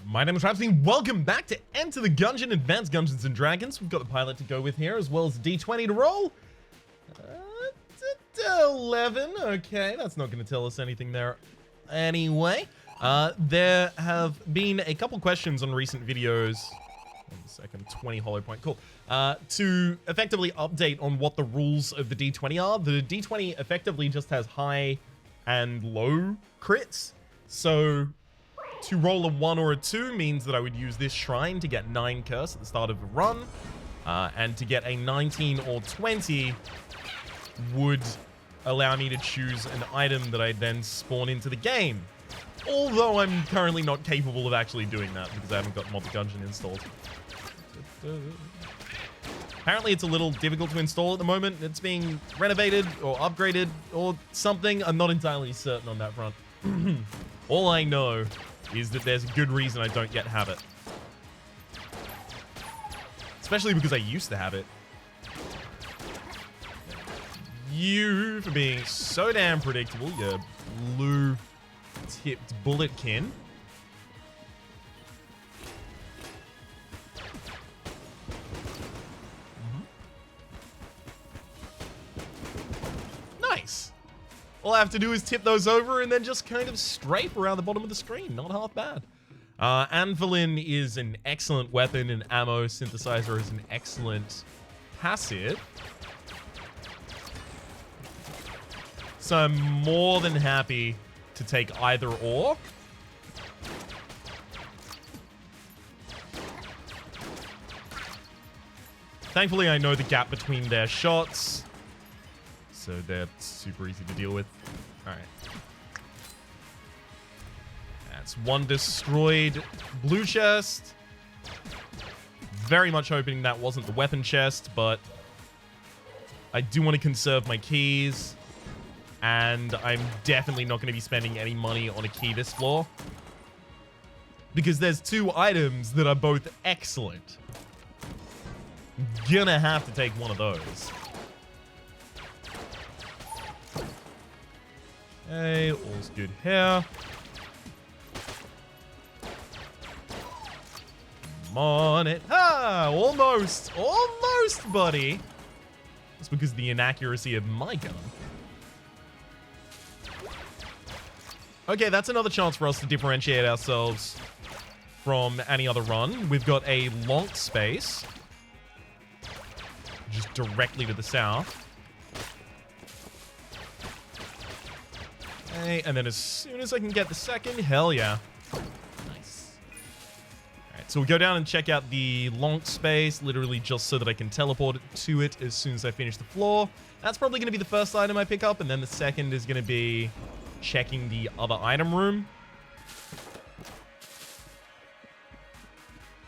My name is Rhapsody. Welcome back to Enter the Gungeon Advanced Gungeons and Dragons. We've got the pilot to go with here, as well as D20 to roll. 11. Okay, that's not going to tell us anything there. Anyway, there have been a couple questions on recent videos. 1 second, 20 hollow point. Cool. To effectively update on what the rules of the D20 are. The D20 effectively just has high and low crits. So to roll a 1 or a 2 means that I would use this shrine to get 9 curse at the start of the run. And to get a 19 or 20 would allow me to choose an item that I then spawn into the game. Although I'm currently not capable of actually doing that because I haven't got Gungeon installed. Apparently it's a little difficult to install at the moment. It's being renovated or upgraded or something. I'm not entirely certain on that front. All I know is that there's a good reason I don't yet have it. Especially because I used to have it. You for being so damn predictable, you blue-tipped bulletkin. Nice. All I have to do is tip those over and then just kind of strafe around the bottom of the screen. Not half bad. Anvilin is an excellent weapon, and ammo synthesizer is an excellent passive. So I'm more than happy to take either or. Thankfully, I know the gap between their shots, so they're super easy to deal with. All right. That's one destroyed blue chest. Very much hoping that wasn't the weapon chest, but I do want to conserve my keys. And I'm definitely not going to be spending any money on a key this floor. Because there's 2 items that are both excellent. Gonna have to take one of those. Okay, all's good here. Come on it. Ah, almost. Almost, buddy. That's because of the inaccuracy of my gun. Okay, that's another chance for us to differentiate ourselves from any other run. We've got a long space, just directly to the south. Okay, and then as soon as I can get the second, hell yeah. Nice. Alright, so we'll go down and check out the long space, literally just so that I can teleport to it as soon as I finish the floor. That's probably going to be the first item I pick up, and then the second is going to be checking the other item room.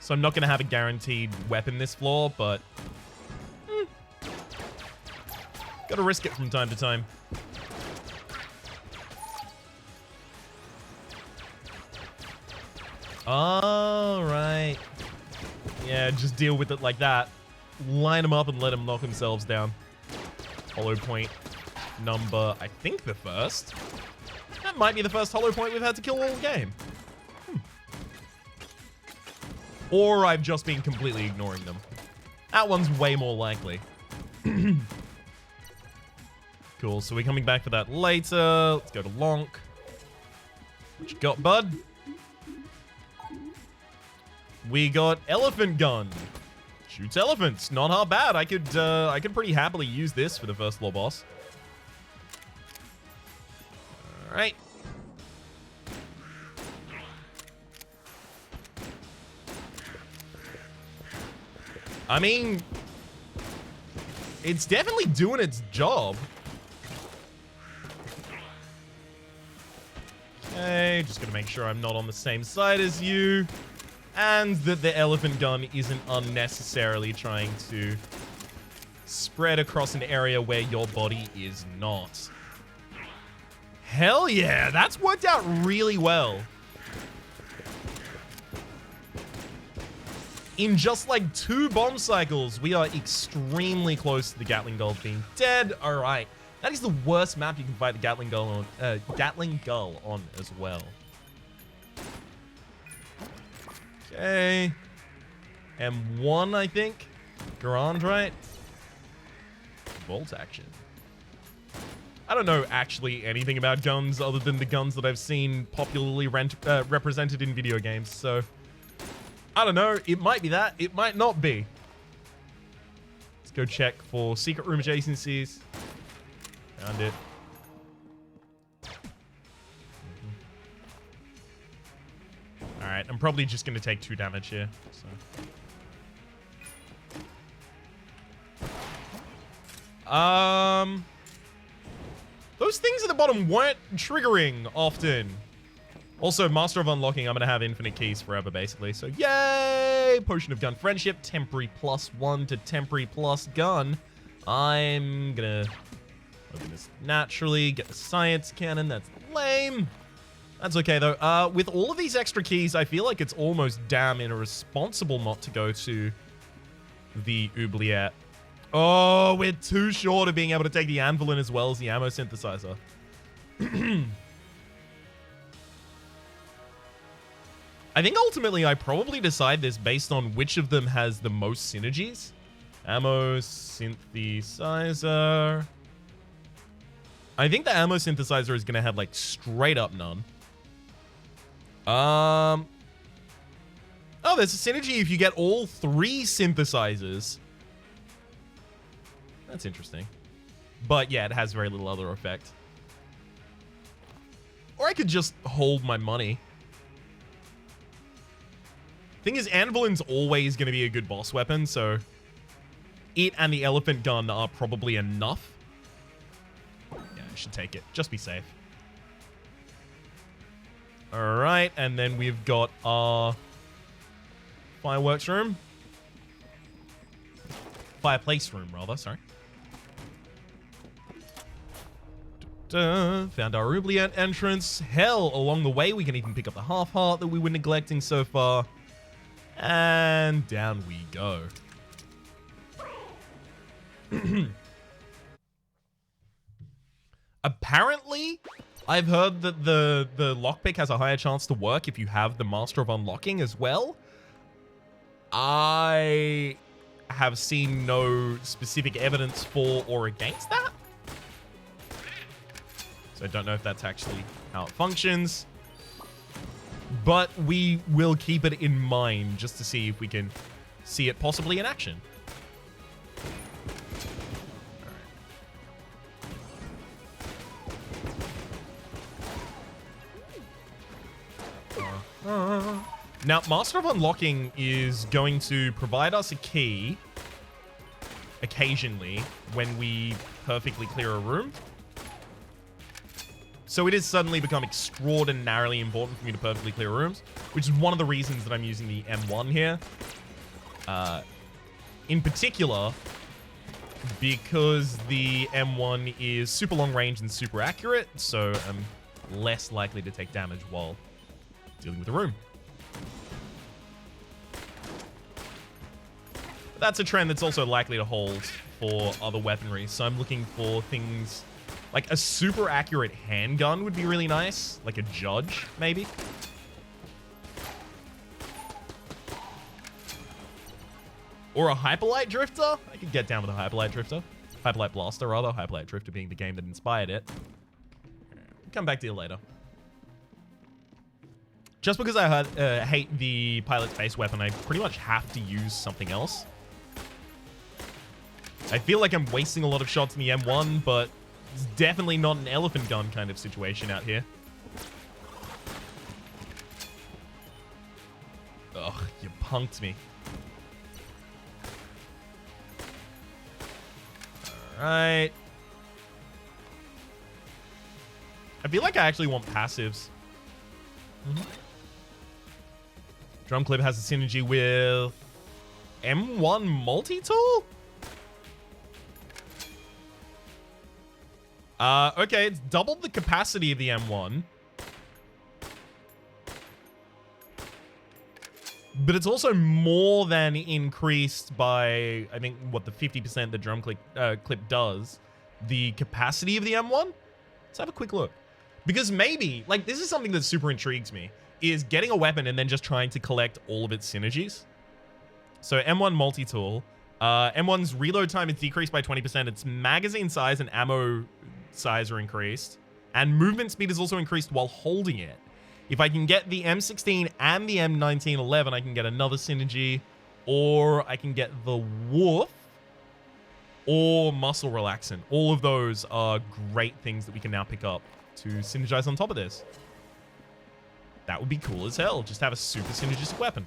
So I'm not going to have a guaranteed weapon this floor, but gotta risk it from time to time. All right. Yeah, just deal with it like that. Line them up and let them knock themselves down. Hollow point number, I think the first. That might be the first hollow point we've had to kill all game. Or I've just been completely ignoring them. That one's way more likely. Cool, so we're coming back for that later. Let's go to Lonk. What you got, bud? We got Elephant Gun. Shoots elephants. Not half bad. I could pretty happily use this for the first floor boss. Alright. I mean, it's definitely doing its job. Okay, just gonna make sure I'm not on the same side as you. And that the elephant gun isn't unnecessarily trying to spread across an area where your body is not. Hell yeah, that's worked out really well. In just like 2 bomb cycles, we are extremely close to the Gatling Gull being dead. All right, that is the worst map you can fight the Gatling Gull on as well. Okay. M1, I think. Garand, right? Bolt action. I don't know actually anything about guns other than the guns that I've seen popularly represented in video games, so I don't know. It might be that. It might not be. Let's go check for secret room adjacencies. Found it. Alright, I'm probably just going to take 2 damage here. So. Those things at the bottom weren't triggering often. Also, Master of Unlocking, I'm going to have infinite keys forever, basically. So, yay! Potion of Gun Friendship, temporary +1 to temporary plus gun. I'm going to open this naturally, get the science cannon. That's lame. That's okay, though. With all of these extra keys, I feel like it's almost damn irresponsible not to go to the Oubliette. Oh, we're too short of being able to take the anvil in as well as the ammo synthesizer. I think ultimately I probably decide this based on which of them has the most synergies. Ammo synthesizer. I think the ammo synthesizer is going to have like straight up none. Oh, there's a synergy if you get all 3 synthesizers. That's interesting. But yeah, it has very little other effect. Or I could just hold my money. Thing is, Anvilin's always going to be a good boss weapon, so it and the elephant gun are probably enough. Yeah, I should take it. Just be safe. Alright, and then we've got our fireworks room. Fireplace room, rather, sorry. Found our Oubliette entrance. Hell, along the way, we can even pick up the half heart that we were neglecting so far. And down we go. Apparently, I've heard that the lockpick has a higher chance to work if you have the Master of Unlocking as well. I have seen no specific evidence for or against that. So I don't know if that's actually how it functions. But we will keep it in mind just to see if we can see it possibly in action. Now, Master of Unlocking is going to provide us a key occasionally when we perfectly clear a room. So it has suddenly become extraordinarily important for me to perfectly clear rooms, which is one of the reasons that I'm using the M1 here. In particular, because the M1 is super long range and super accurate, so I'm less likely to take damage while dealing with the room. But that's a trend that's also likely to hold for other weaponry, so I'm looking for things like a super accurate handgun would be really nice, like a judge, maybe. Or a Hyperlight Drifter. I could get down with a Hyperlight Drifter. Hyperlight Blaster, rather. Hyperlight Drifter being the game that inspired it. Come back to you later. Just because I hate the pilot's base weapon, I pretty much have to use something else. I feel like I'm wasting a lot of shots in the M1, but it's definitely not an elephant gun kind of situation out here. Ugh, you punked me. Alright. I feel like I actually want passives. Drum clip has a synergy with M1 multi-tool? Okay, it's doubled the capacity of the M1. But it's also more than increased by, I think, what the 50% the drum clip does. The capacity of the M1? Let's have a quick look. Because maybe, like, this is something that super intrigues me. is getting a weapon and then just trying to collect all of its synergies. So M1 multi-tool. M1's reload time is decreased by 20%. Its magazine size and ammo size are increased. And movement speed is also increased while holding it. If I can get the M16 and the M1911, I can get another synergy. Or I can get the Wolf or Muscle Relaxant. All of those are great things that we can now pick up to synergize on top of this. That would be cool as hell. Just have a super synergistic weapon.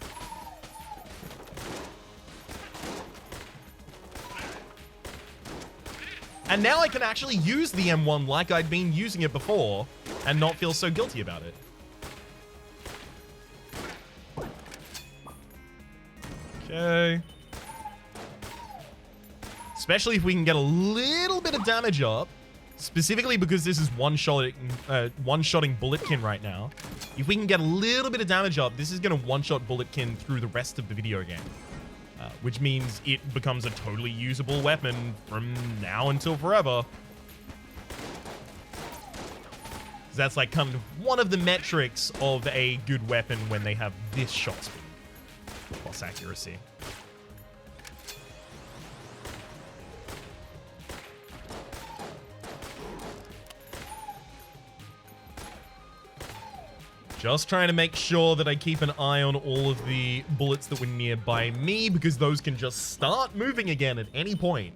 And now I can actually use the M1 like I'd been using it before and not feel so guilty about it. Okay. Especially if we can get a little bit of damage up. Specifically because this is one-shotting Bulletkin right now. If we can get a little bit of damage up, this is going to one-shot Bulletkin through the rest of the video game. Which means it becomes a totally usable weapon from now until forever. That's like kind of one of the metrics of a good weapon when they have this shot speed plus accuracy. Just trying to make sure that I keep an eye on all of the bullets that were nearby me, because those can just start moving again at any point.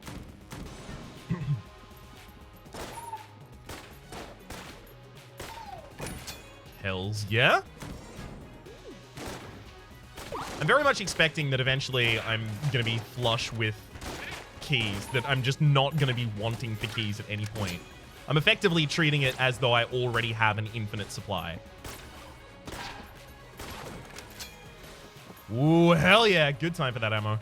Hells yeah. I'm very much expecting that eventually I'm going to be flush with keys, that I'm just not going to be wanting for keys at any point. I'm effectively treating it as though I already have an infinite supply. Ooh, hell yeah. Good time for that ammo.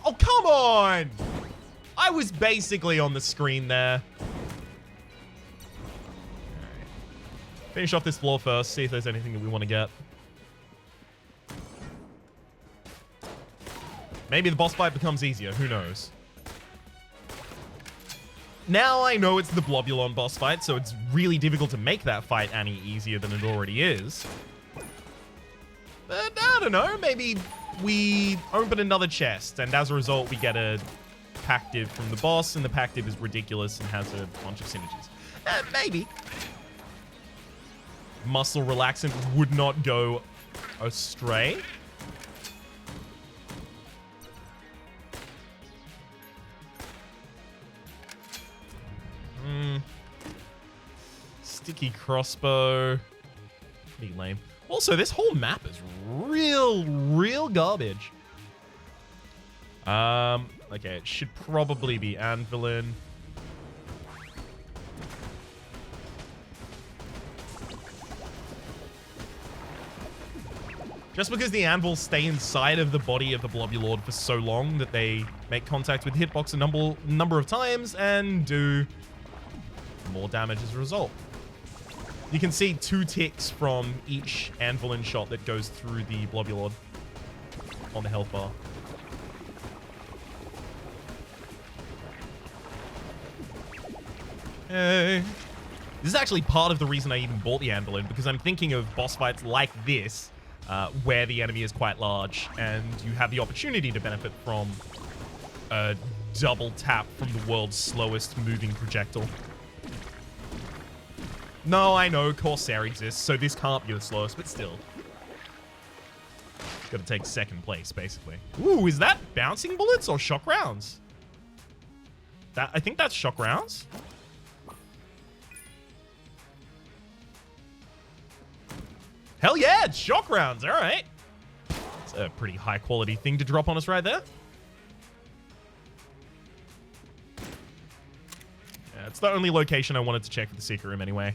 Oh, come on! I was basically on the screen there. Alright. Finish off this floor first, see if there's anything that we want to get. Maybe the boss fight becomes easier, who knows? Now I know it's the Blobulord boss fight, so it's really difficult to make that fight any easier than it already is. But I don't know, maybe we open another chest, and as a result we get a Pactive from the boss, and the Pactive is ridiculous and has a bunch of synergies. Maybe. Muscle Relaxant would not go astray. Sticky crossbow. Pretty lame. Also, this whole map is real garbage. Okay, it should probably be Anvilin. Just because the anvils stay inside of the body of the Blobulord for so long that they make contact with the hitbox a number of times and do more damage as a result. You can see 2 ticks from each Anvilin shot that goes through the Blobulord on the health bar. Hey. This is actually part of the reason I even bought the Anvilin, because I'm thinking of boss fights like this, where the enemy is quite large, and you have the opportunity to benefit from a double tap from the world's slowest moving projectile. No, I know, Corsair exists, so this can't be the slowest, but still. Gotta take second place, basically. Ooh, is that bouncing bullets or shock rounds? I think that's shock rounds. Hell yeah, it's shock rounds, all right. It's a pretty high quality thing to drop on us right there. Yeah, it's the only location I wanted to check for the secret room anyway.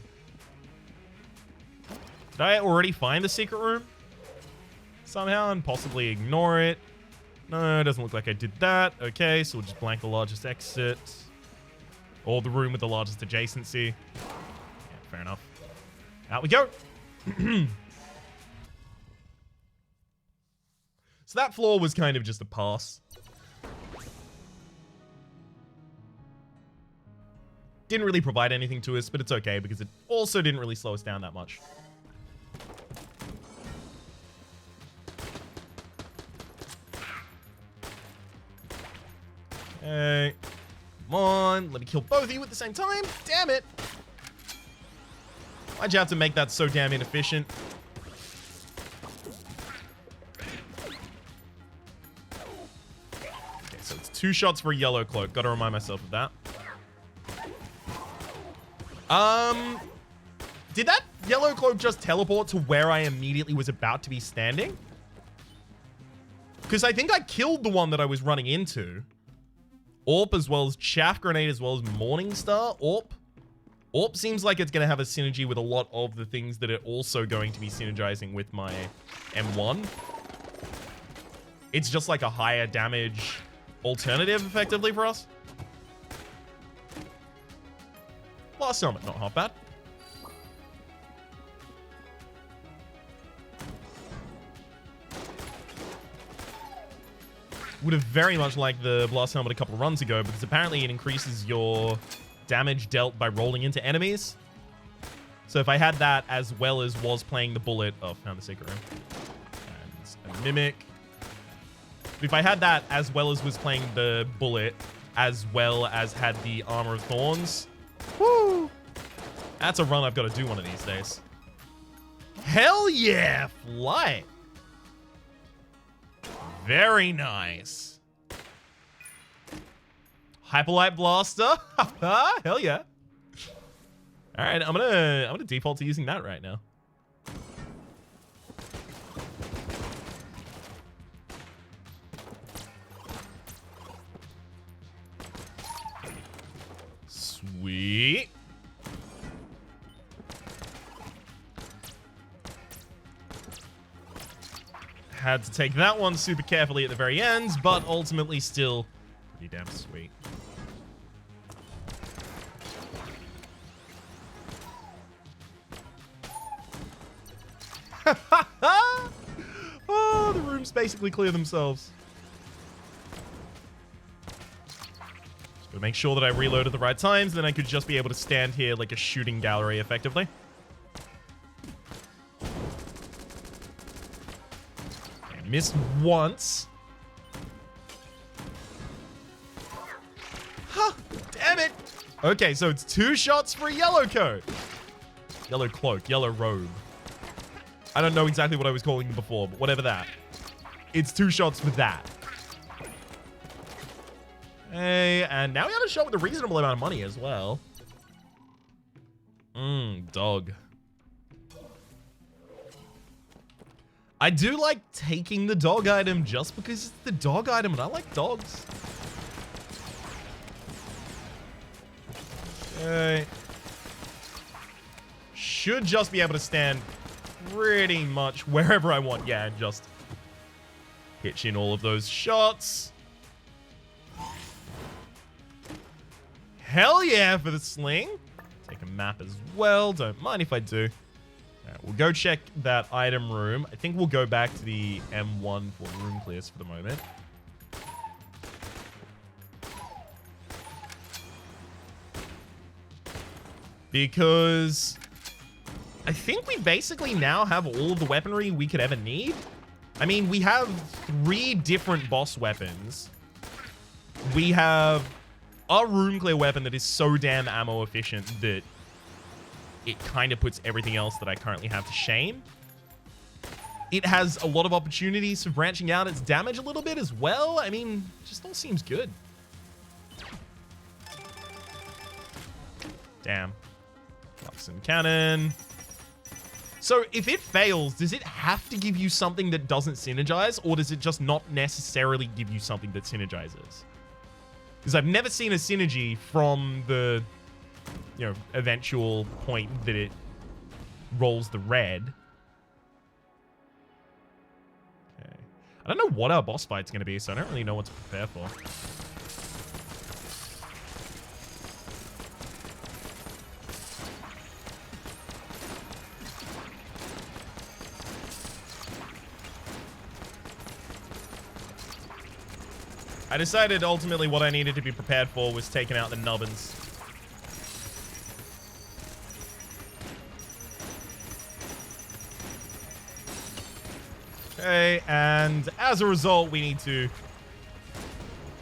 Did I already find the secret room? Somehow and possibly ignore it. No, it doesn't look like I did that. Okay, so we'll just blank the largest exit. Or the room with the largest adjacency. Yeah, fair enough. Out we go. So that floor was kind of just a pass. Didn't really provide anything to us, but it's okay because it also didn't really slow us down that much. Okay. Come on. Let me kill both of you at the same time. Damn it. Why'd you have to make that so damn inefficient? Okay, so it's 2 shots for a yellow cloak. Gotta remind myself of that. Did that yellow cloak just teleport to where I immediately was about to be standing? Because I think I killed the one that I was running into. Orp as well as Chaff Grenade as well as Morningstar. Orp seems like it's going to have a synergy with a lot of the things that are also going to be synergizing with my M1. It's just like a higher damage alternative effectively for us. Blast Helmet, not half bad. Would have very much liked the Blast Helmet a couple of runs ago because apparently it increases your damage dealt by rolling into enemies. So if I had that as well as was playing the bullet... Oh, found the secret room. And a Mimic. If I had that as well as was playing the bullet as well as had the Armor of Thorns... Woo! That's a run I've got to do one of these days. Hell yeah! Flight! Very nice. Hyperlight Blaster. Hell yeah. All right, I'm gonna default to using that right now. Sweet. Had to take that one super carefully at the very end, but ultimately still pretty damn sweet. Oh, the rooms basically clear themselves. Just gotta make sure that I reload at the right times, then I could just be able to stand here like a shooting gallery effectively. Missed once. Huh, damn it. Okay, so it's 2 shots for a yellow coat. Yellow cloak, yellow robe. I don't know exactly what I was calling them before, but whatever that. It's 2 shots for that. Hey, and now we got a shot with a reasonable amount of money as well. Dog. I do like taking the dog item just because it's the dog item and I like dogs. Okay. Should just be able to stand pretty much wherever I want. Yeah, and just pitch in all of those shots. Hell yeah for the sling. Take a map as well. Don't mind if I do. Alright, we'll go check that item room. I think we'll go back to the M1 for room clears for the moment. Because I think we basically now have all of the weaponry we could ever need. I mean, we have 3 different boss weapons. We have a room clear weapon that is so damn ammo efficient that it kind of puts everything else that I currently have to shame. It has a lot of opportunities for branching out its damage a little bit as well. I mean, it just all seems good. Damn. Luxon Cannon. So if it fails, does it have to give you something that doesn't synergize, or does it just not necessarily give you something that synergizes? Because I've never seen a synergy from the, you know, eventual point that it rolls the red. Okay. I don't know what our boss fight's going to be, so I don't really know what to prepare for. I decided ultimately what I needed to be prepared for was taking out the nubbins. Okay, and as a result, we need to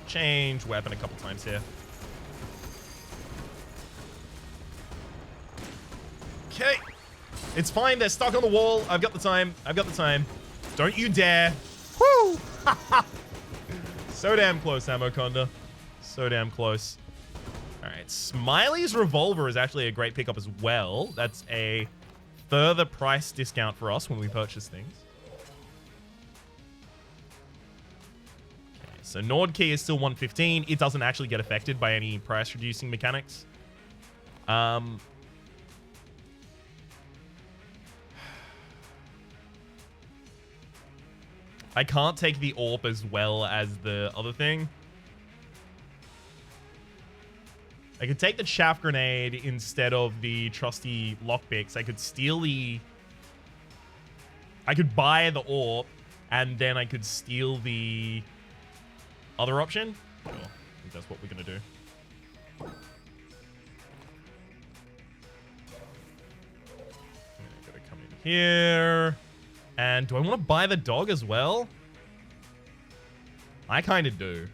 change weapon a couple times here. Okay. It's fine. They're stuck on the wall. I've got the time. I've got the time. Don't you dare. Woo! So damn close, Amoconda. So damn close. All right. Smiley's revolver is actually a great pickup as well. That's a further price discount for us when we purchase things. Okay, so Nord Key is still 115. It doesn't actually get affected by any price reducing mechanics. I can't take the AWP as well as the other thing. I could take the chaff grenade instead of the trusty lockpicks. I could steal the... I could buy the AWP, and then I could steal the other option. Sure. I think that's what we're going to do. I'm going to come in here. And do I want to buy the dog as well? I kind of do.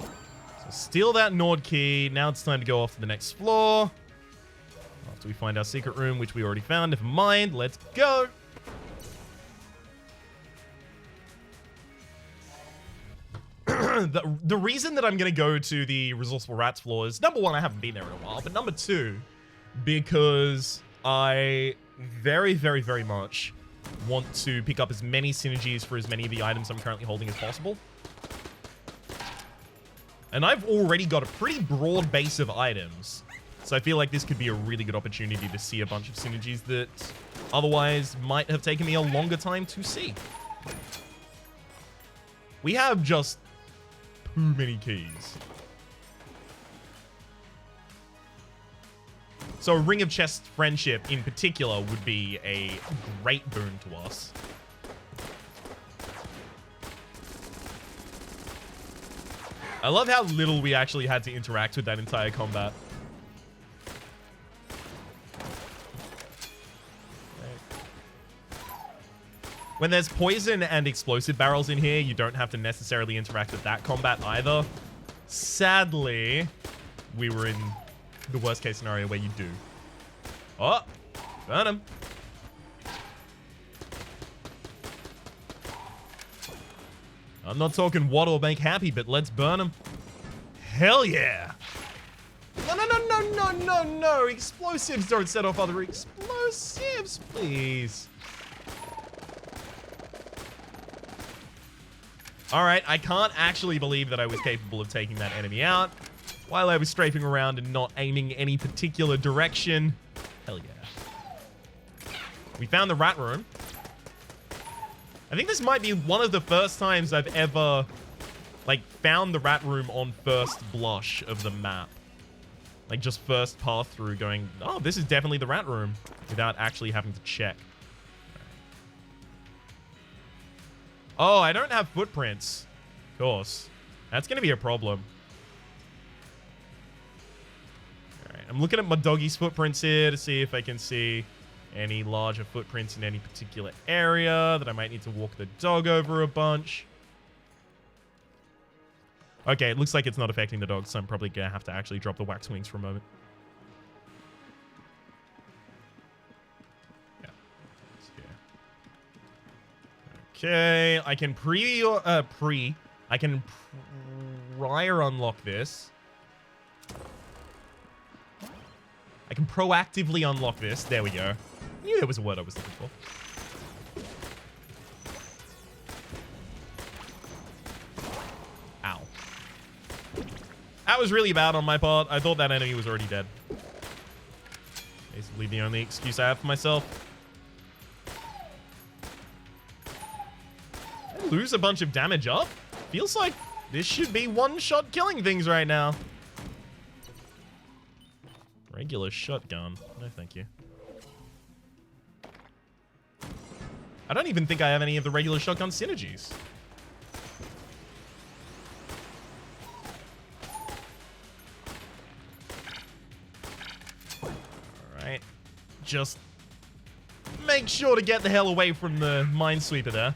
So steal that Nord key. Now it's time to go off to the next floor. After we find our secret room, which we already found. Never mind. Let's go. The reason that I'm going to go to the Resourceful Rats floor is, number one, I haven't been there in a while. But number two, because I very, very, very much want to pick up as many synergies for as many of the items I'm currently holding as possible. And I've already got a pretty broad base of items. So I feel like this could be a really good opportunity to see a bunch of synergies that otherwise might have taken me a longer time to see. We have just too many keys. So a Ring of Chest Friendship in particular would be a great boon to us. I love how little we actually had to interact with that entire combat. When there's poison and explosive barrels in here, you don't have to necessarily interact with that combat either. Sadly, we were in the worst case scenario where you do. Oh, burn him. I'm not talking what will make happy, but let's burn him. Hell yeah. No, no, no, no, no, no, no. Explosives don't set off other explosives, please. All right, I can't actually believe that I was capable of taking that enemy out while I was strafing around and not aiming any particular direction. Hell yeah. We found the rat room. I think this might be one of the first times I've ever, like, found the rat room on first blush of the map. Like, just first path through going, oh, this is definitely the rat room, without actually having to check. Oh, I don't have footprints. Of course. That's going to be a problem. Alright, I'm looking at my doggy's footprints here to see if I can see any larger footprints in any particular area that I might need to walk the dog over a bunch. Okay, it looks like it's not affecting the dog, so I'm probably going to have to actually drop the wax wings for a moment. Yeah. Okay, I can I can prior unlock this. I can proactively unlock this. There we go. I knew there was a word I was looking for. Ow. That was really bad on my part. I thought that enemy was already dead. Basically the only excuse I have for myself. I lose a bunch of damage up. Feels like this should be one-shot killing things right now. Regular shotgun. No, thank you. I don't even think I have any of the regular shotgun synergies. Alright. Just make sure to get the hell away from the Minesweeper there.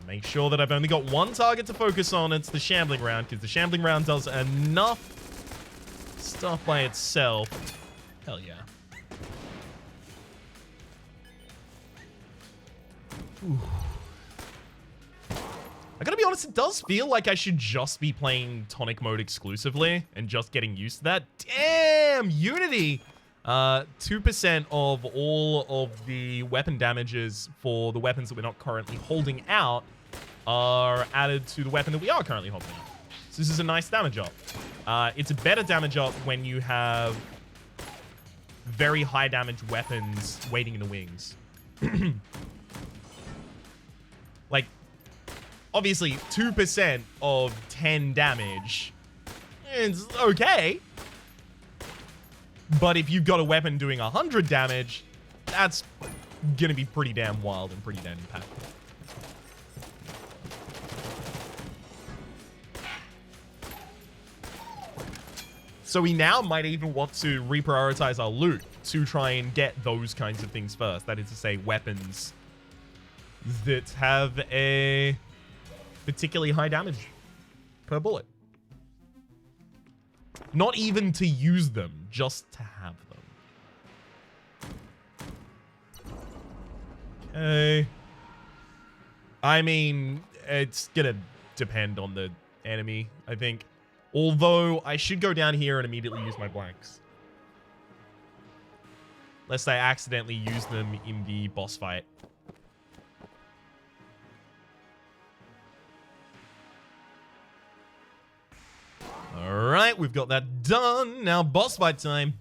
Make sure that I've only got one target to focus on. It's the Shambling Round, because the Shambling Round does enough stuff by itself. Hell yeah. Ooh. I gotta be honest, it does feel like I should just be playing tonic mode exclusively and just getting used to that. Damn! Unity! 2% of all of the weapon damages for the weapons that we're not currently holding out are added to the weapon that we are currently holding out. So this is a nice damage up. It's a better damage up when you have very high damage weapons waiting in the wings. Like, obviously, 2% of 10 damage is okay. But if you've got a weapon doing 100 damage, that's gonna be pretty damn wild and pretty damn impactful. So we now might even want to reprioritize our loot to try and get those kinds of things first. That is to say, weapons that have a particularly high damage per bullet. Not even to use them, just to have them. Okay. I mean, it's gonna depend on the enemy, I think. Although, I should go down here and immediately use my blanks. Lest I accidentally use them in the boss fight. Alright, we've got that done. Now, boss fight time.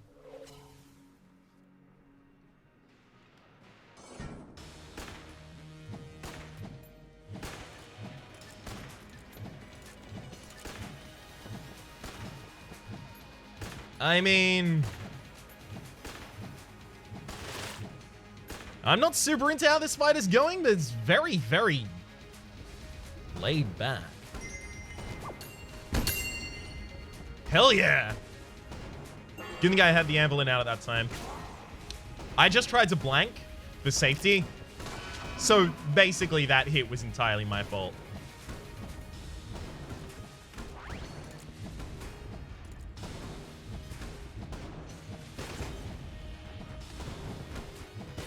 I mean, I'm not super into how this fight is going, but it's very, very laid back. Hell yeah! Good thing I had the anvil in out at that time. I just tried to blank for safety. So basically that hit was entirely my fault.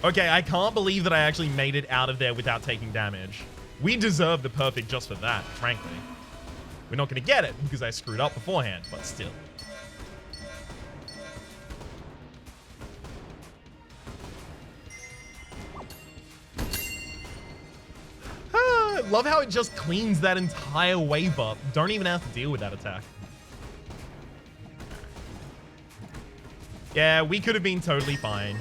Okay, I can't believe that I actually made it out of there without taking damage. We deserve the perfect just for that, frankly. We're not going to get it because I screwed up beforehand, but still. I love how it just cleans that entire wave up. Don't even have to deal with that attack. Yeah, we could have been totally fine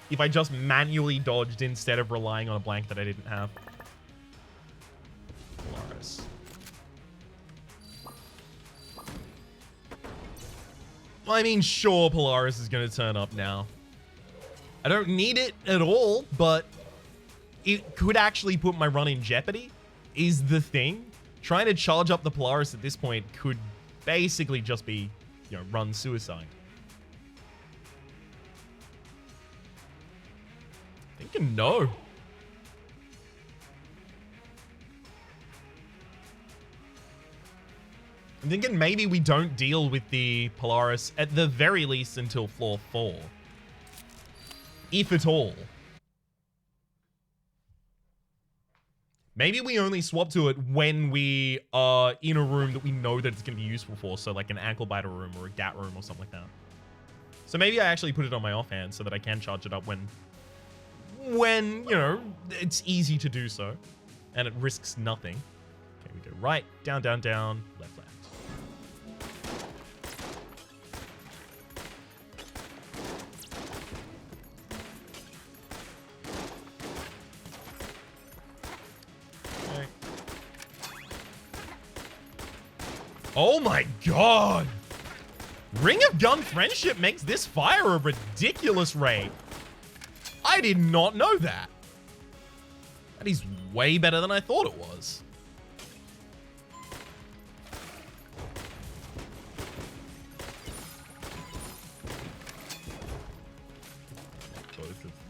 if I just manually dodged instead of relying on a blank that I didn't have. Polaris. I mean, sure, Polaris is going to turn up now. I don't need it at all, but it could actually put my run in jeopardy, is the thing. Trying to charge up the Polaris at this point could basically just be, you know, run suicide. Thinking no. I'm thinking maybe we don't deal with the Polaris at the very least until floor 4. If at all. Maybe we only swap to it when we are in a room that we know that it's going to be useful for. So like an ankle biter room or a gat room or something like that. So maybe I actually put it on my offhand so that I can charge it up when, you know, it's easy to do so. And it risks nothing. Okay, we go right, down, down, down, left, left. Okay. Oh my god! Ring of Gun Friendship makes this fire a ridiculous rate. I did not know that. That is way better than I thought it was.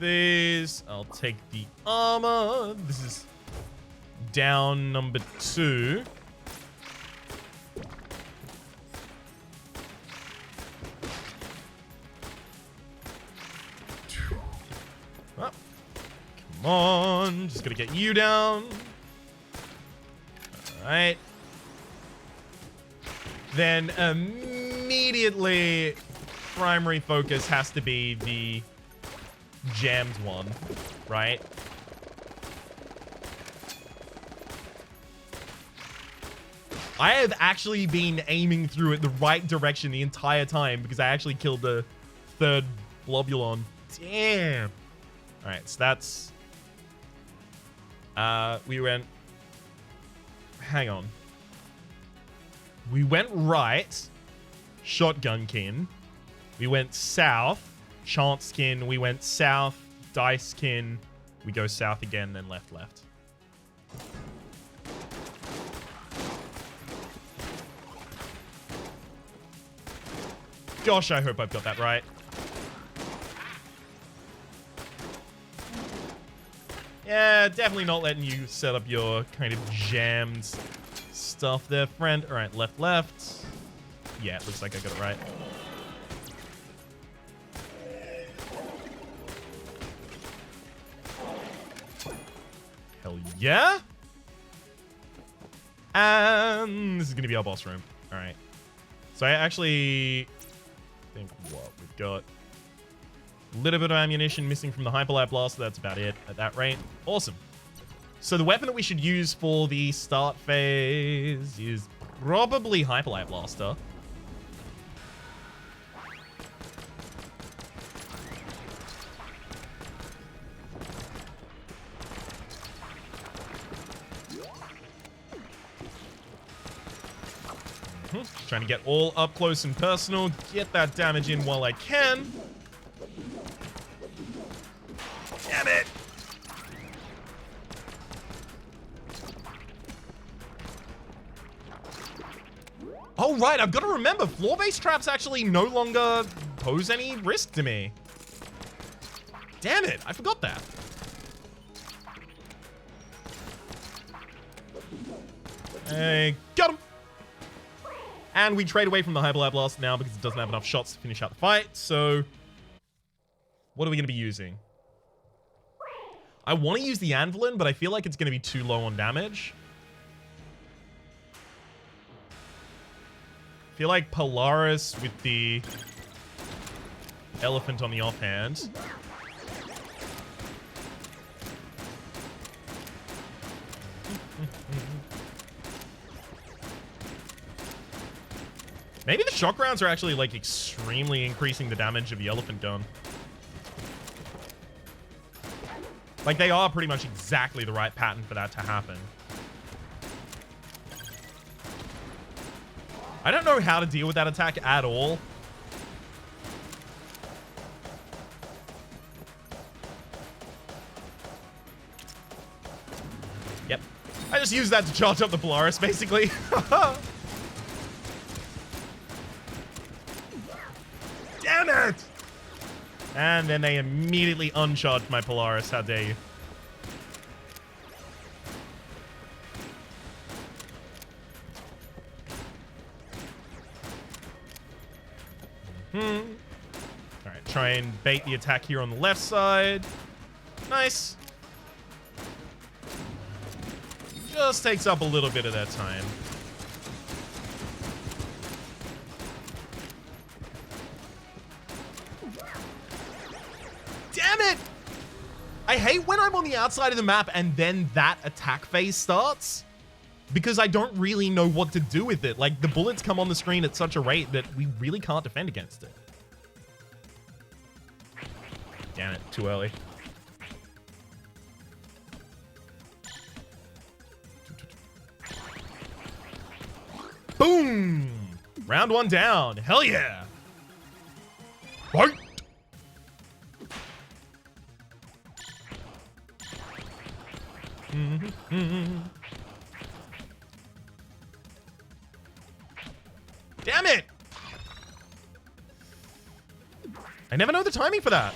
these. I'll take the armor. This is down number 2. Oh, come on. Just gonna get you down. Alright. Then immediately, primary focus has to be the jammed one, right? I have actually been aiming through it the right direction the entire time because I actually killed the 3rd Blobulord. Damn. Alright, so that's... we went... Hang on. We went right, Shotgunkin. We went south, Chancekin. We went south, Dicekin. We go south again, then left. Gosh, I hope I've got that right. Yeah, definitely not letting you set up your kind of jammed stuff there, friend. All right, left. Yeah, it looks like I got it right. Hell yeah. And this is going to be our boss room. All right. So I actually think what we've got. A little bit of ammunition missing from the Hyperlight Blaster. That's about it at that rate. Awesome. So the weapon that we should use for the start phase is probably Hyperlight Blaster. Trying to get all up close and personal. Get that damage in while I can. Damn it! Oh, right. I've got to remember, floor-based traps actually no longer pose any risk to me. Damn it. I forgot that. Hey, got him. And we trade away from the Hyperlight Blast now because it doesn't have enough shots to finish out the fight. So, what are we going to be using? I want to use the Anvilin, but I feel like it's going to be too low on damage. I feel like Polaris with the Elephant on the offhand. Maybe the shock rounds are actually, like, extremely increasing the damage of the elephant gun. Like, they are pretty much exactly the right pattern for that to happen. I don't know how to deal with that attack at all. Yep. I just use that to charge up the Polaris, basically. Damn it! And then they immediately uncharged my Polaris. How dare you? Alright, try and bait the attack here on the left side. Nice. Just takes up a little bit of that time. Damn it! I hate when I'm on the outside of the map and then that attack phase starts, because I don't really know what to do with it. Like, the bullets come on the screen at such a rate that we really can't defend against it. Damn it, too early. Boom! Round 1 down. Hell yeah! Right! Damn it! I never know the timing for that.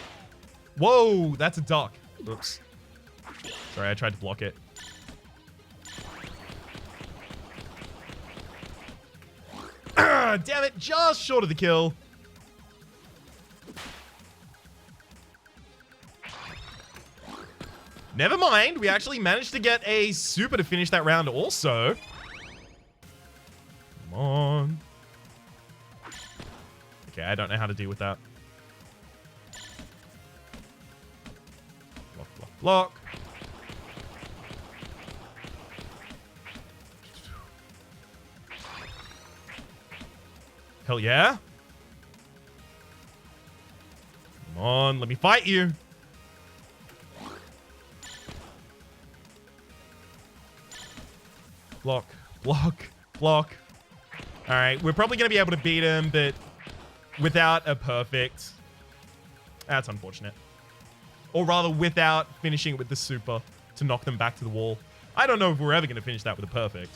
Whoa, that's a duck. Oops. Sorry, I tried to block it. Damn it, just short of the kill. Never mind, we actually managed to get a super to finish that round also. Come on. Okay, I don't know how to deal with that. Block, block, block. Hell yeah. Come on, let me fight you. Block, block, block. All right, we're probably going to be able to beat him, but without a perfect. That's unfortunate. Or rather, without finishing it with the super to knock them back to the wall. I don't know if we're ever going to finish that with a perfect.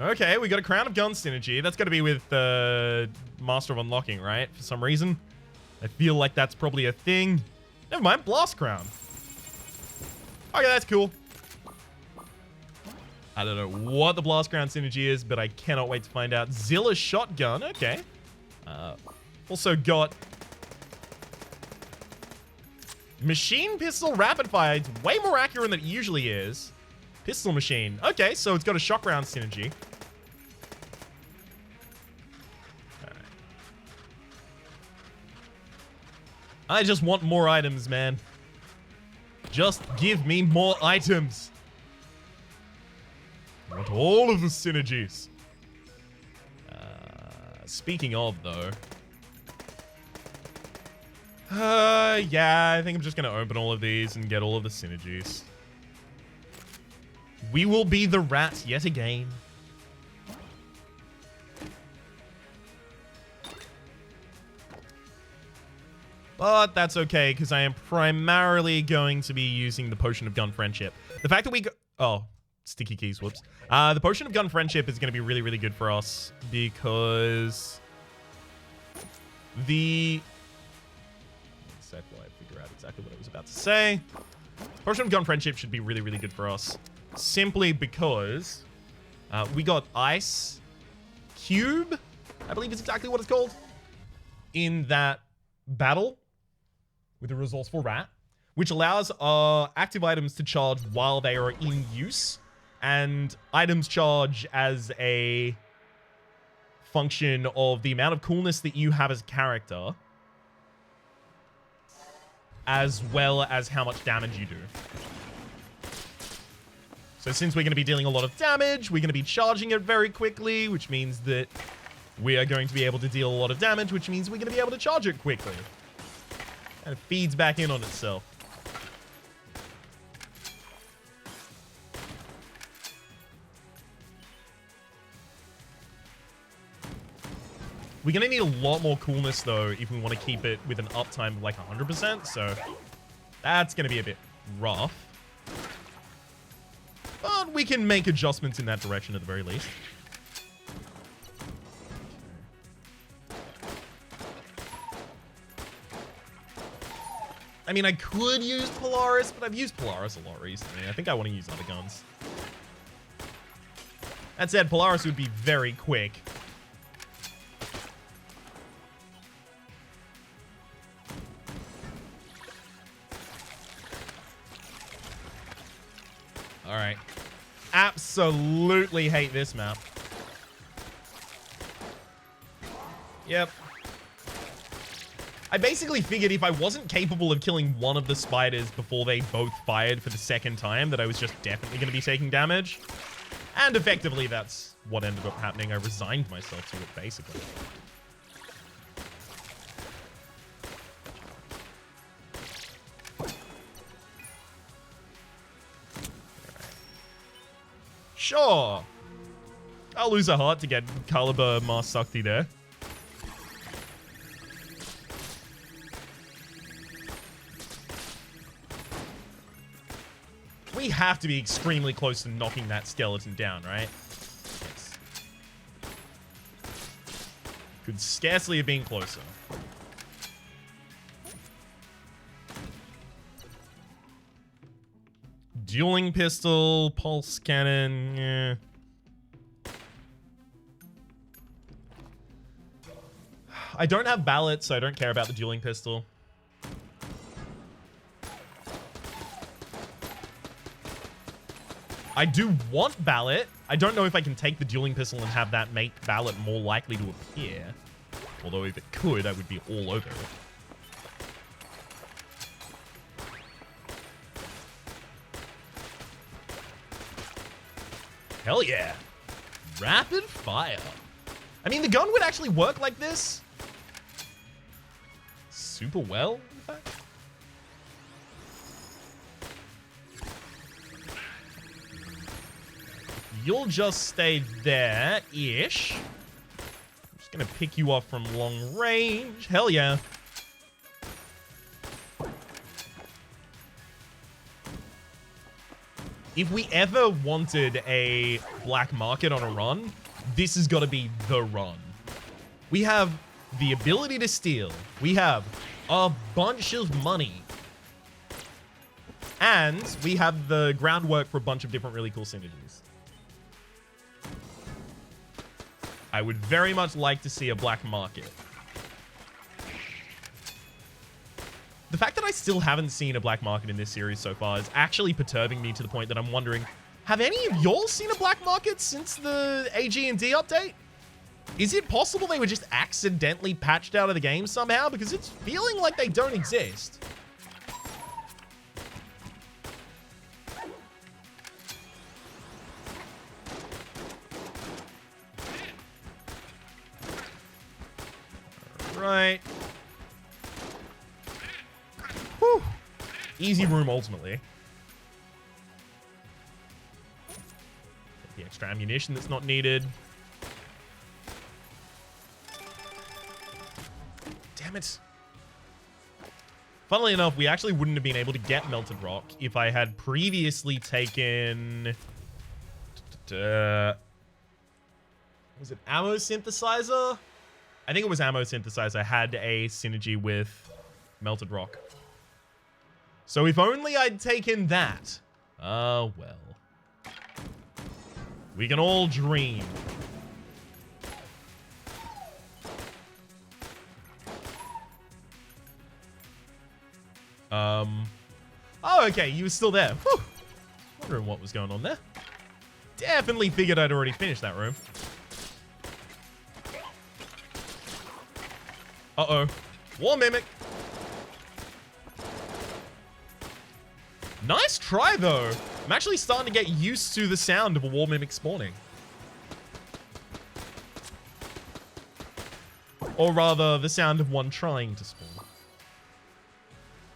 Okay, we got a Crown of Gun synergy. That's got to be with Master of Unlocking, right? For some reason. I feel like that's probably a thing. Never mind, Blast Crown. Okay, that's cool. I don't know what the Blast Crown synergy is, but I cannot wait to find out. Zilla Shotgun, okay. Also got Machine Pistol Rapid Fire. It's way more accurate than it usually is. Pistol Machine. Okay, so it's got a Shock Round synergy. Alright. I just want more items, man. Just give me more items. I want all of the synergies. Speaking of, though. Yeah, I think I'm just going to open all of these and get all of the synergies. We will be the rat yet again. But that's okay, because I am primarily going to be using the Potion of Gun Friendship. The fact that we go... Oh, sticky keys, whoops. The Potion of Gun Friendship is going to be really, really good for us, because... One sec while I figure out exactly what I was about to say. Potion of Gun Friendship should be really, really good for us. Simply because we got Ice Cube, I believe is exactly what it's called, in that battle with the Resourceful Rat, which allows active items to charge while they are in use, and items charge as a function of the amount of coolness that you have as a character, as well as how much damage you do. So since we're going to be dealing a lot of damage, we're going to be charging it very quickly, which means that we are going to be able to deal a lot of damage, which means we're going to be able to charge it quickly. And it feeds back in on itself. We're going to need a lot more coolness, though, if we want to keep it with an uptime of like 100%. So that's going to be a bit rough. But we can make adjustments in that direction at the very least. I mean, I could use Polaris, but I've used Polaris a lot recently. I think I want to use other guns. That said, Polaris would be very quick. All right. Absolutely hate this map. Yep. I basically figured if I wasn't capable of killing one of the spiders before they both fired for the second time, that I was just definitely going to be taking damage. And effectively, that's what ended up happening. I resigned myself to it, basically. Sure. I'll lose a heart to get Caliber Mars Sakti there. We have to be extremely close to knocking that skeleton down, right? Yes. Could scarcely have been closer. Dueling pistol, pulse cannon, yeah. I don't have ballot, so I don't care about the dueling pistol. I do want ballot. I don't know if I can take the dueling pistol and have that make ballot more likely to appear. Although if it could, I would be all over it. Hell yeah. Rapid fire. I mean, the gun would actually work like this. Super well, in fact. You'll just stay there-ish. I'm just gonna pick you off from long range. Hell yeah. If we ever wanted a black market on a run, this has got to be the run. We have the ability to steal. We have a bunch of money. And we have the groundwork for a bunch of different really cool synergies. I would very much like to see a black market. The fact that I still haven't seen a black market in this series so far is actually perturbing me to the point that I'm wondering, have any of y'all seen a black market since the AG&D update? Is it possible they were just accidentally patched out of the game somehow? Because it's feeling like they don't exist. Right. Whew. Easy room, ultimately. The extra ammunition that's not needed. Damn it. Funnily enough, we actually wouldn't have been able to get melted rock if I had previously taken... was it ammo synthesizer? I think it was ammo synthesizer. I had a synergy with melted rock. So if only I'd taken that. Ah, well. We can all dream. Oh, okay, you were still there. Whew. Wondering what was going on there. Definitely figured I'd already finished that room. Uh-oh. War Mimic. Nice try, though. I'm actually starting to get used to the sound of a War Mimic spawning. Or rather, the sound of one trying to spawn.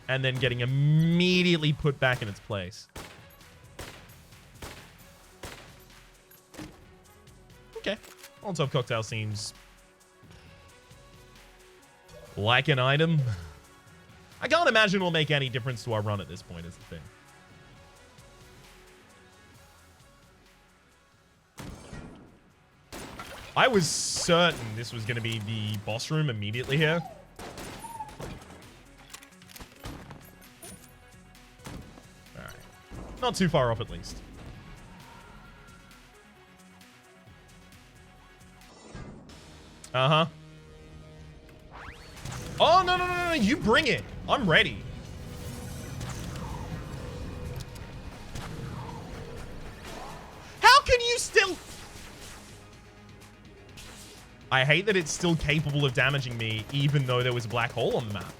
And then getting immediately put back in its place. Okay. On-top cocktail seems like an item. I can't imagine it'll make any difference to our run at this point, is the thing. I was certain this was going to be the boss room immediately here. Alright. Not too far off, at least. Uh-huh. Oh, no, no, no, no, you bring it. I'm ready. How can you still... I hate that it's still capable of damaging me, even though there was a black hole on the map.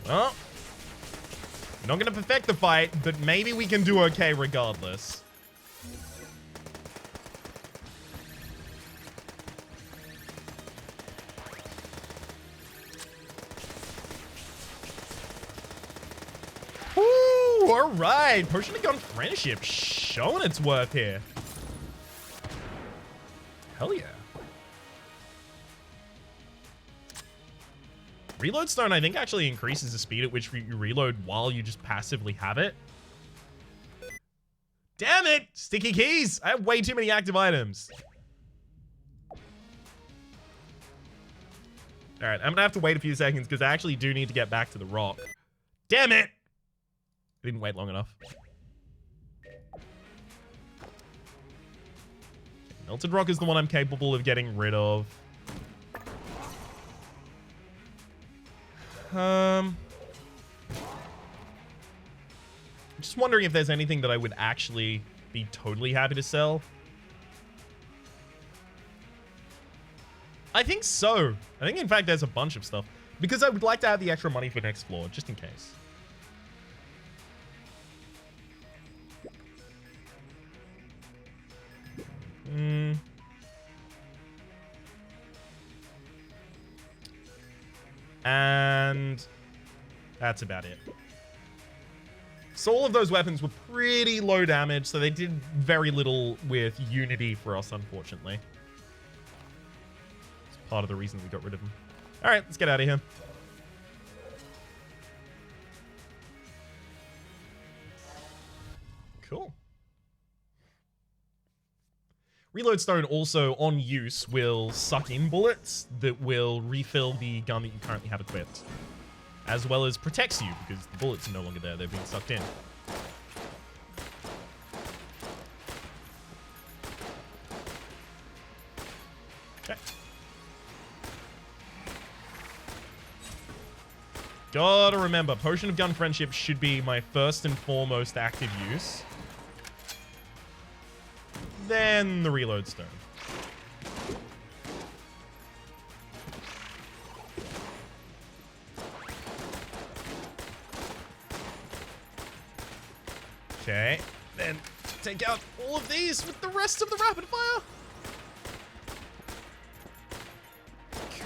Well, we're not going to perfect the fight, but maybe we can do okay regardless. Woo! All right, Potion of Gun Friendship showing its worth here. Hell yeah. Reload stone, I think, actually increases the speed at which you reload while you just passively have it. Damn it! Sticky keys! I have way too many active items. Alright, I'm gonna have to wait a few seconds because I actually do need to get back to the rock. Damn it! I didn't wait long enough. Melted rock is the one I'm capable of getting rid of. I'm just wondering if there's anything that I would actually be totally happy to sell. I think so. I think, in fact, there's a bunch of stuff. Because I would like to have the extra money for next floor, just in case. And that's about it. So all of those weapons were pretty low damage, so they did very little with Unity for us, unfortunately. It's part of the reason we got rid of them. All right, let's get out of here. Cool. Reload stone also, on use, will suck in bullets that will refill the gun that you currently have equipped. As well as protects you, because the bullets are no longer there, they're being sucked in. Okay. Gotta remember, Potion of Gun Friendship should be my first and foremost active use. Then the reload stone. Okay, then take out all of these with the rest of the rapid fire.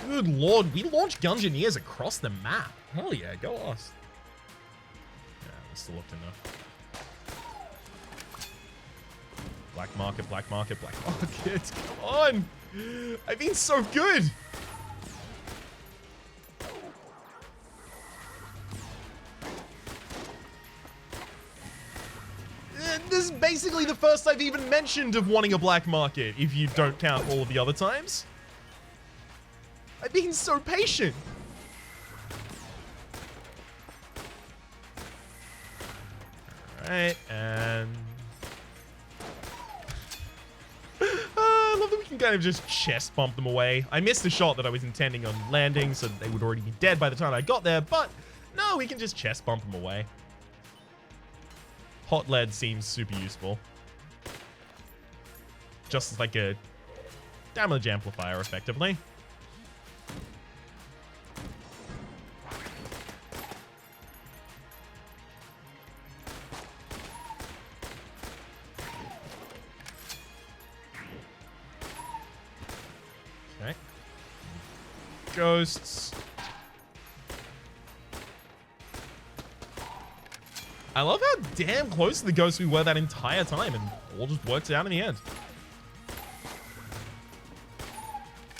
Good lord, we launched Gungeoneers across the map. Hell yeah, go us. Yeah, this still looked enough. Black market, black market, black market. Come on. I've been so good. This is basically the first I've even mentioned of wanting a black market, if you don't count all of the other times. I've been so patient. All right, and... I love that we can kind of just chest bump them away. I missed the shot that I was intending on landing, so that they would already be dead by the time I got there, but no, we can just chest bump them away. Hot lead seems super useful. Just as like a damage amplifier, effectively. Okay. Ghosts. I love how damn close to the ghosts we were that entire time, and all just worked out in the end.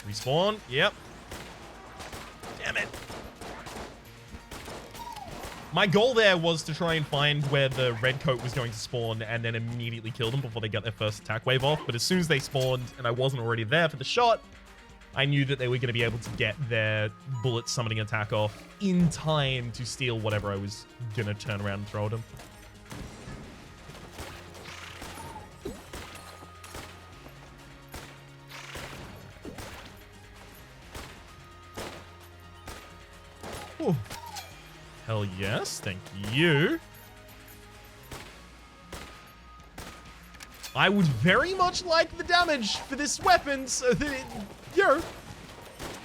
Respawn. Yep. Damn it. My goal there was to try and find where the red coat was going to spawn and then immediately kill them before they got their first attack wave off. But as soon as they spawned and I wasn't already there for the shot, I knew that they were going to be able to get their bullet summoning attack off in time to steal whatever I was going to turn around and throw at them. Ooh. Hell yes, thank you. I would very much like the damage for this weapon so that it, you know,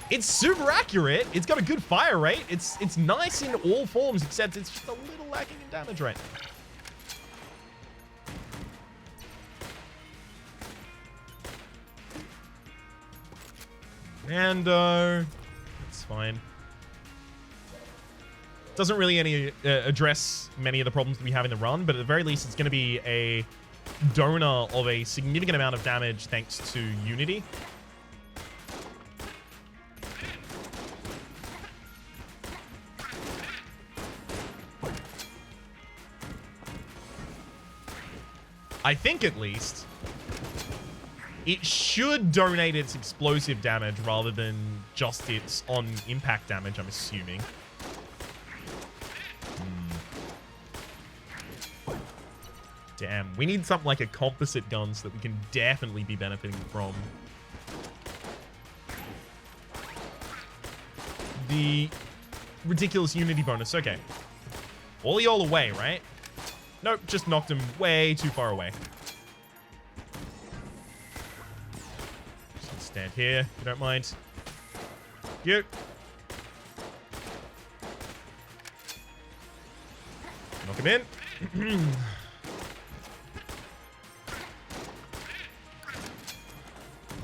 it's super accurate. It's got a good fire rate. It's nice in all forms, except it's just a little lacking in damage rate. And it's fine. Doesn't really address many of the problems that we have in the run, but at the very least, it's going to be a donor of a significant amount of damage thanks to Unity. I think at least, it should donate its explosive damage rather than just its on impact damage, I'm assuming. Damn, we need something like a composite gun so that we can definitely be benefiting from the ridiculous unity bonus. Okay. All y'all away, right? Nope, just knocked him way too far away. Just stand here, if you don't mind. You. Knock him in.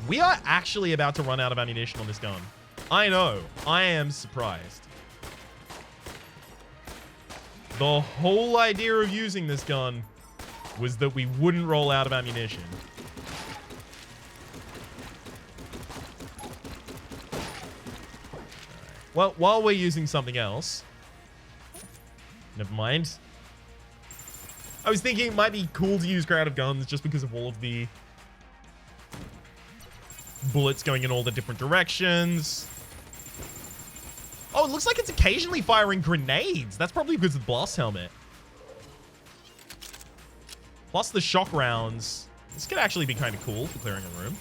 We are actually about to run out of ammunition on this gun. I know. I am surprised. The whole idea of using this gun was that we wouldn't roll out of ammunition. Well, while we're using something else... Never mind. I was thinking it might be cool to use crowd of guns just because of all of the bullets going in all the different directions. Oh, it looks like it's occasionally firing grenades. That's probably because of the blast helmet. Plus the shock rounds. This could actually be kind of cool for clearing a room.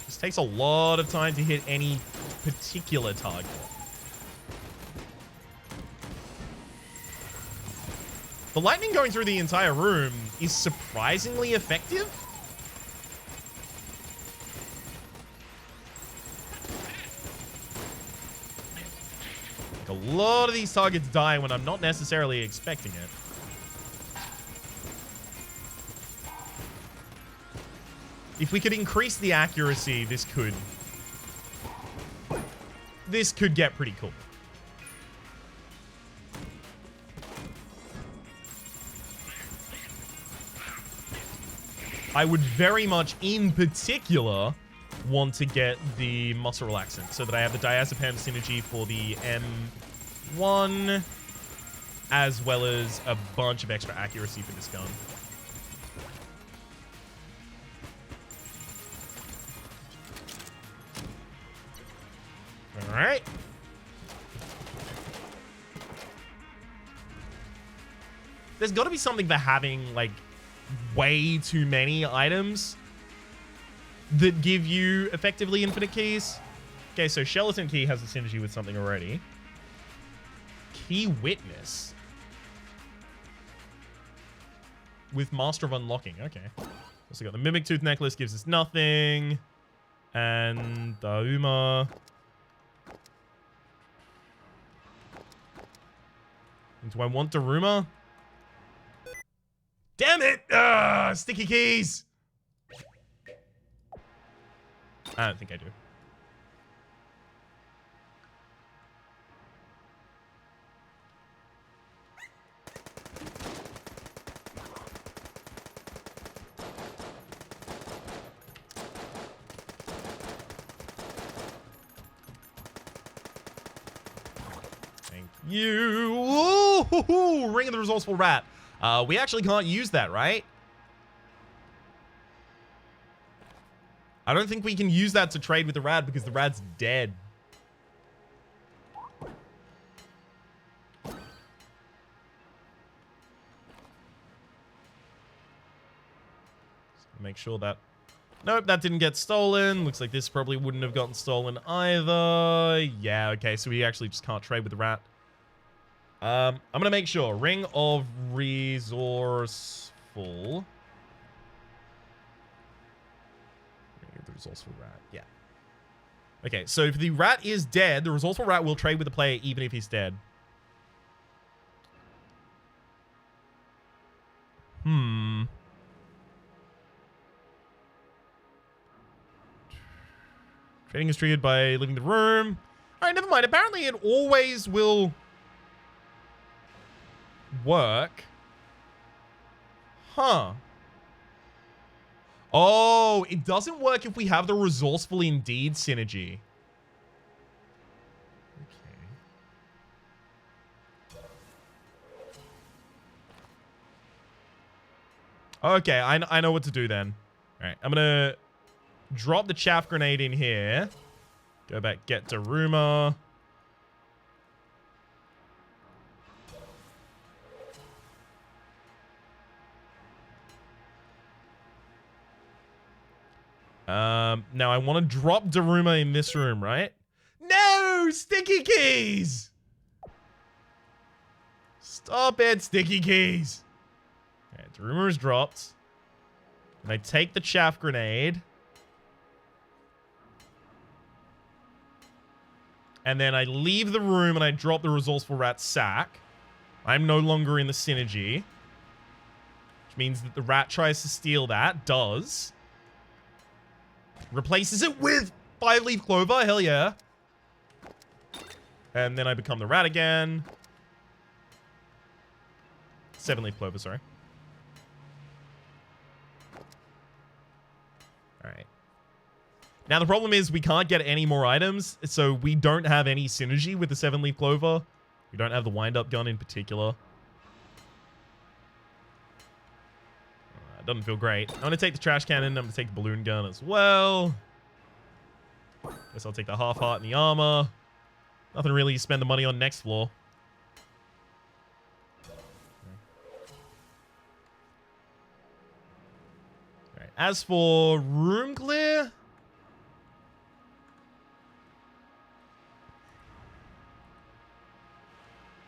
This takes a lot of time to hit any particular target. The lightning going through the entire room is surprisingly effective. A lot of these targets die when I'm not necessarily expecting it. If we could increase the accuracy, this could get pretty cool. I would very much, in particular, want to get the muscle relaxant so that I have the diazepam synergy for the M1, as well as a bunch of extra accuracy for this gun. All right. There's got to be something for having, like, way too many items that give you effectively infinite keys. Okay, so Skeleton Key has a synergy with something already. Key Witness. With Master of Unlocking. Okay. Also got the Mimic Tooth Necklace, gives us nothing. And Dauma. Do I want Daruma? Damn it! Sticky keys! I don't think I do. Thank you. Ooh, Ring of the Resourceful Rat. We actually can't use that, right? I don't think we can use that to trade with the rat because the rat's dead. Make sure that... Nope, that didn't get stolen. Looks like this probably wouldn't have gotten stolen either. Yeah, okay, so we actually just can't trade with the rat. I'm going to make sure. Ring of Resourceful. The Resourceful Rat, yeah. Okay, so if the rat is dead, the Resourceful Rat will trade with the player even if he's dead. Trading is triggered by leaving the room. Alright, never mind. Apparently it always will work. Huh. Oh, it doesn't work if we have the Resourceful Indeed synergy. Okay. Okay, I know what to do then. All right, I'm gonna drop the chaff grenade in here. Go back, get Daruma. Now I want to drop Daruma in this room, right? No! Sticky keys! Stop it, sticky keys! Okay, Daruma is dropped. And I take the chaff grenade. And then I leave the room and I drop the Resourceful Rat sack. I'm no longer in the synergy. Which means that the rat tries to steal that. Does. Replaces it with 5-leaf clover. Hell yeah. And then I become the rat again. 7-leaf clover, sorry. Alright. Now the problem is we can't get any more items, so we don't have any synergy with the 7-leaf clover. We don't have the wind-up gun in particular. Doesn't feel great. I'm going to take the trash cannon. I'm going to take the balloon gun as well. Guess I'll take the half heart and the armor. Nothing really to spend the money on next floor. All right. As for room clear...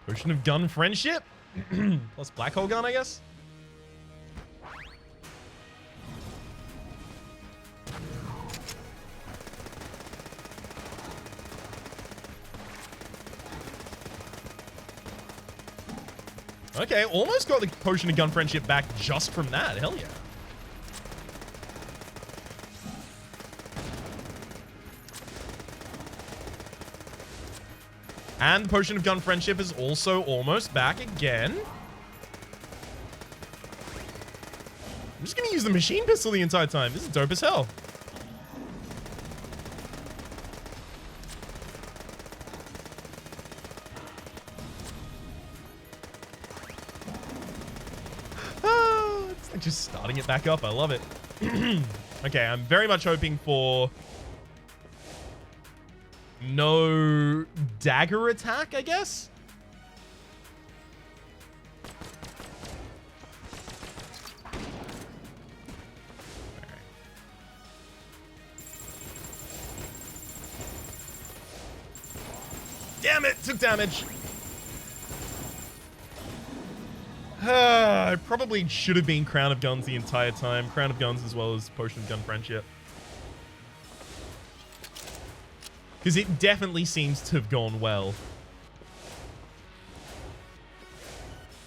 Potion of gun friendship? Plus black hole gun, I guess? Okay, almost got the Potion of Gun Friendship back just from that. Hell yeah. And the Potion of Gun Friendship is also almost back again. I'm just going to use the machine pistol the entire time. This is dope as hell. It's like just starting it back up. I love it. Okay, I'm very much hoping for no dagger attack, I guess? Damn it! Took damage. I probably should have been Crown of Guns the entire time. Crown of Guns as well as Potion of Gun Friendship. Because it definitely seems to have gone well.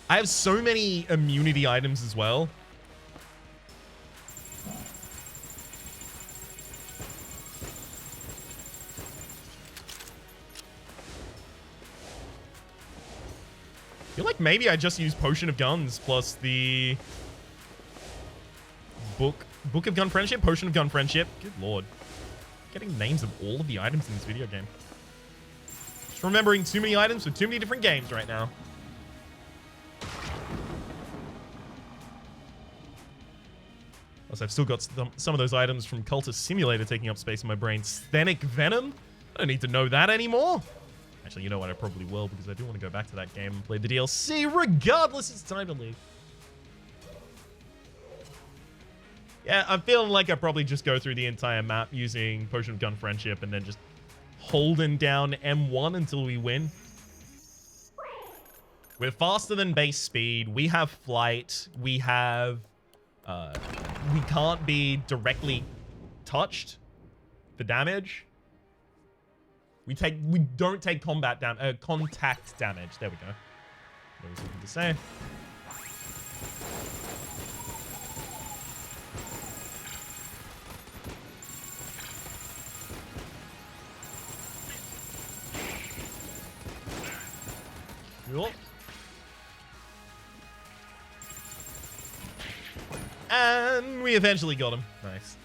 I have so many immunity items as well. I feel like maybe I just use Potion of Guns plus the Book of Gun Friendship, Potion of Gun Friendship. Good lord. Getting names of all of the items in this video game. Just remembering too many items for too many different games right now. Also, I've still got some of those items from Cultist Simulator taking up space in my brain. Sthenic Venom? I don't need to know that anymore. Actually, you know what? I probably will, because I do want to go back to that game and play the DLC. Regardless, it's time to leave. Yeah, I'm feeling like I probably just go through the entire map using Potion of Gun Friendship and then just holding down M1 until we win. We're faster than base speed. We have flight. We have... we can't be directly touched for damage. We don't take contact damage. There we go. What was I looking to say? Cool. And we eventually got him. Nice.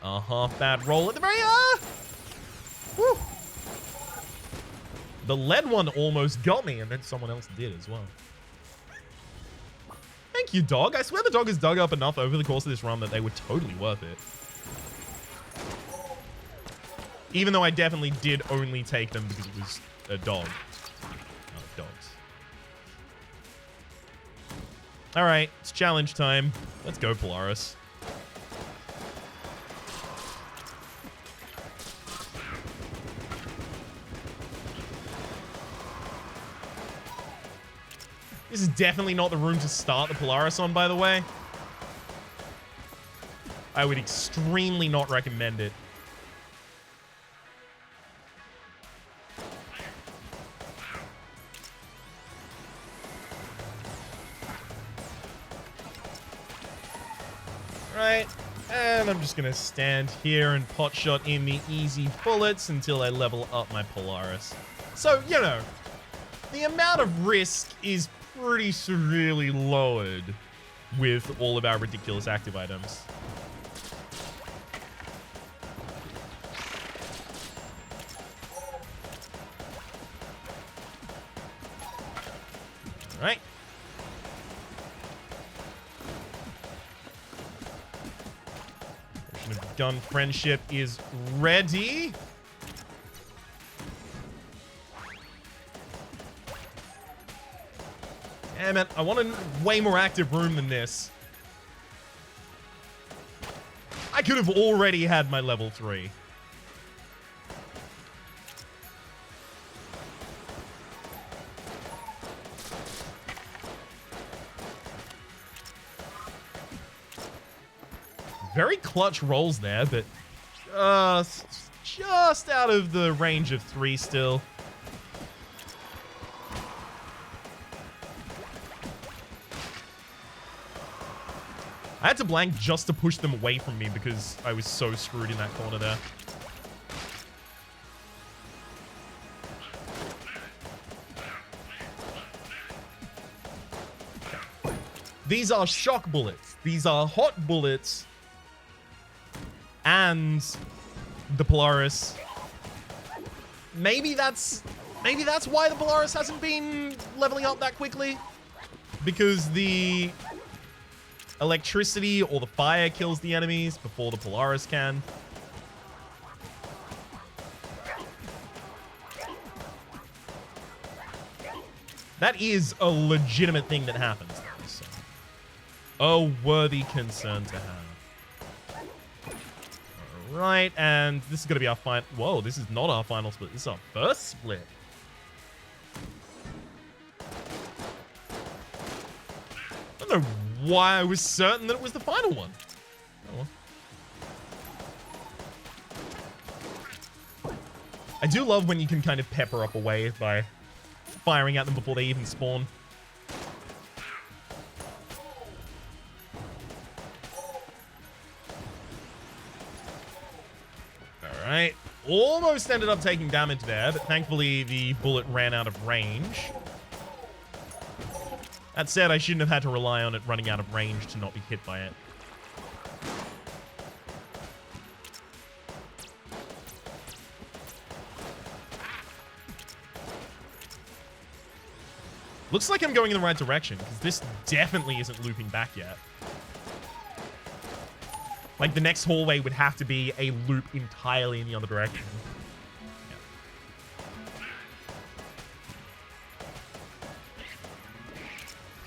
A half bad roll at the very... Woo! The lead one almost got me, and then someone else did as well. Thank you, dog. I swear the dog has dug up enough over the course of this run that they were totally worth it. Even though I definitely did only take them because it was a dog. Oh, dogs. Alright, it's challenge time. Let's go, Polaris. This is definitely not the room to start the Polaris on, by the way. I would extremely not recommend it. Right, and I'm just gonna stand here and potshot in the easy bullets until I level up my Polaris. So, you know, the amount of risk is pretty severely lowered with all of our ridiculous active items. All right. Version of Gun Friendship is ready. Damn it, I want a way more active room than this. I could have already had my level 3. Very clutch rolls there, but just out of the range of 3 still. I had to blank just to push them away from me because I was so screwed in that corner there. These are shock bullets. These are hot bullets. And the Polaris. Maybe that's why the Polaris hasn't been leveling up that quickly. Because the electricity or the fire kills the enemies before the Polaris can. That is a legitimate thing that happens, though, so. A worthy concern to have. Alright, and this is going to be our final... Whoa, this is not our final split. This is our first split. I don't know why I was certain that it was the final one. Oh well. I do love when you can kind of pepper up a wave by firing at them before they even spawn. Alright. Almost ended up taking damage there, but thankfully the bullet ran out of range. That said, I shouldn't have had to rely on it running out of range to not be hit by it. Looks like I'm going in the right direction, because this definitely isn't looping back yet. Like, the next hallway would have to be a loop entirely in the other direction.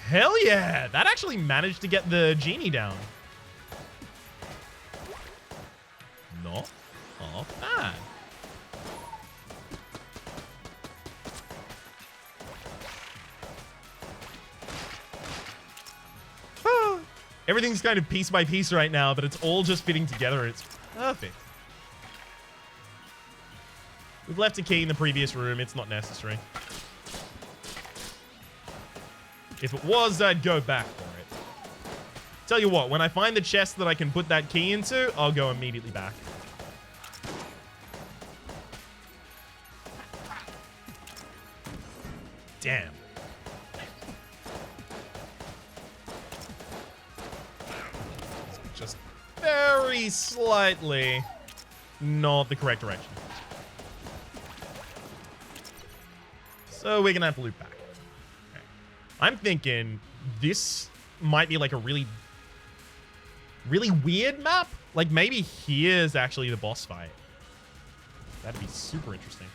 Hell yeah! That actually managed to get the genie down. Not half bad. Everything's kind of piece by piece right now, but it's all just fitting together. It's perfect. We've left a key in the previous room. It's not necessary. If it was, I'd go back for it. Tell you what, when I find the chest that I can put that key into, I'll go immediately back. Damn. Just very slightly not the correct direction. So we're gonna have to loop back. Okay. I'm thinking this might be like a really weird map. Like maybe here's actually the boss fight. That'd be super interesting.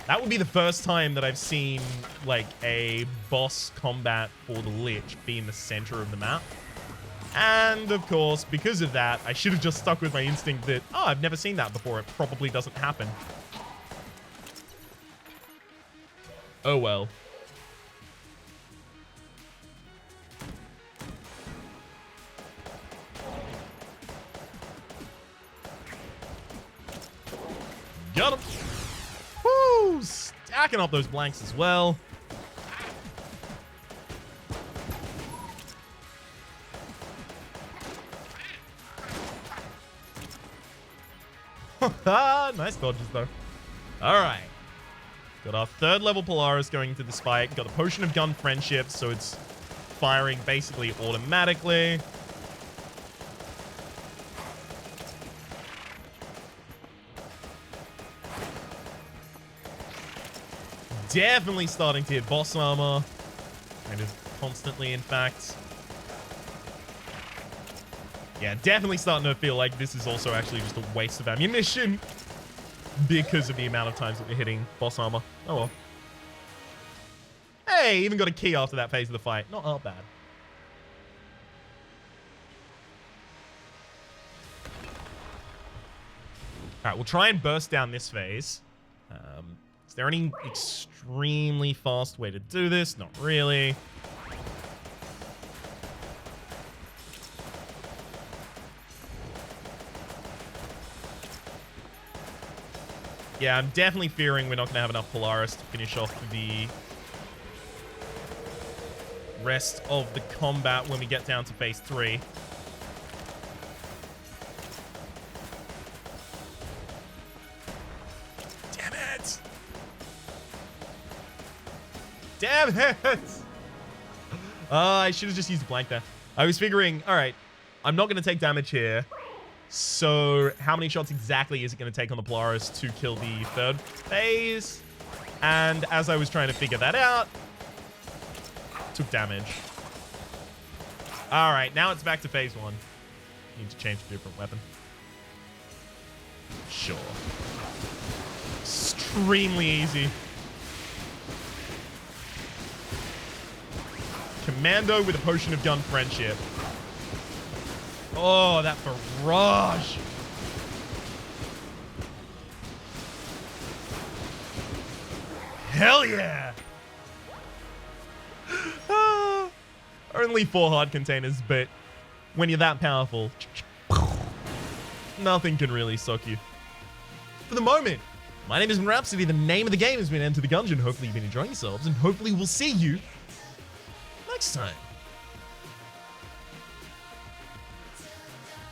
That would be the first time that I've seen like a boss combat for the Lich be in the center of the map. And of course, because of that, I should have just stuck with my instinct that, oh, I've never seen that before. It probably doesn't happen. Oh well. Got him. Woo! Stacking up those blanks as well. Nice dodges, though. All right. Got our 3rd level Polaris going into this fight. Got the Potion of Gun Friendship, so it's firing basically automatically. Definitely starting to hit boss armor. Kind of constantly, in fact. Yeah, definitely starting to feel like this is also actually just a waste of ammunition because of the amount of times that we're hitting boss armor. Oh well. Hey, even got a key after that phase of the fight. Not all bad. All right, we'll try and burst down this phase. Is there any extremely fast way to do this? Not really. Yeah, I'm definitely fearing we're not going to have enough Polaris to finish off the rest of the combat when we get down to phase 3. Damn it! Damn it! I should have just used a blank there. I was figuring, all right, I'm not going to take damage here. So how many shots exactly is it going to take on the Polaris to kill the 3rd phase? And as I was trying to figure that out, took damage. All right, now it's back to phase 1. Need to change to a different weapon. Sure. Extremely easy. Commando with a Potion of Gun Friendship. Oh, that barrage. Hell yeah. Only 4 hard containers, but when you're that powerful, nothing can really suck you. For the moment, my name is Rhapsody. The name of the game has been Enter the Gungeon. Hopefully you've been enjoying yourselves, and hopefully we'll see you next time.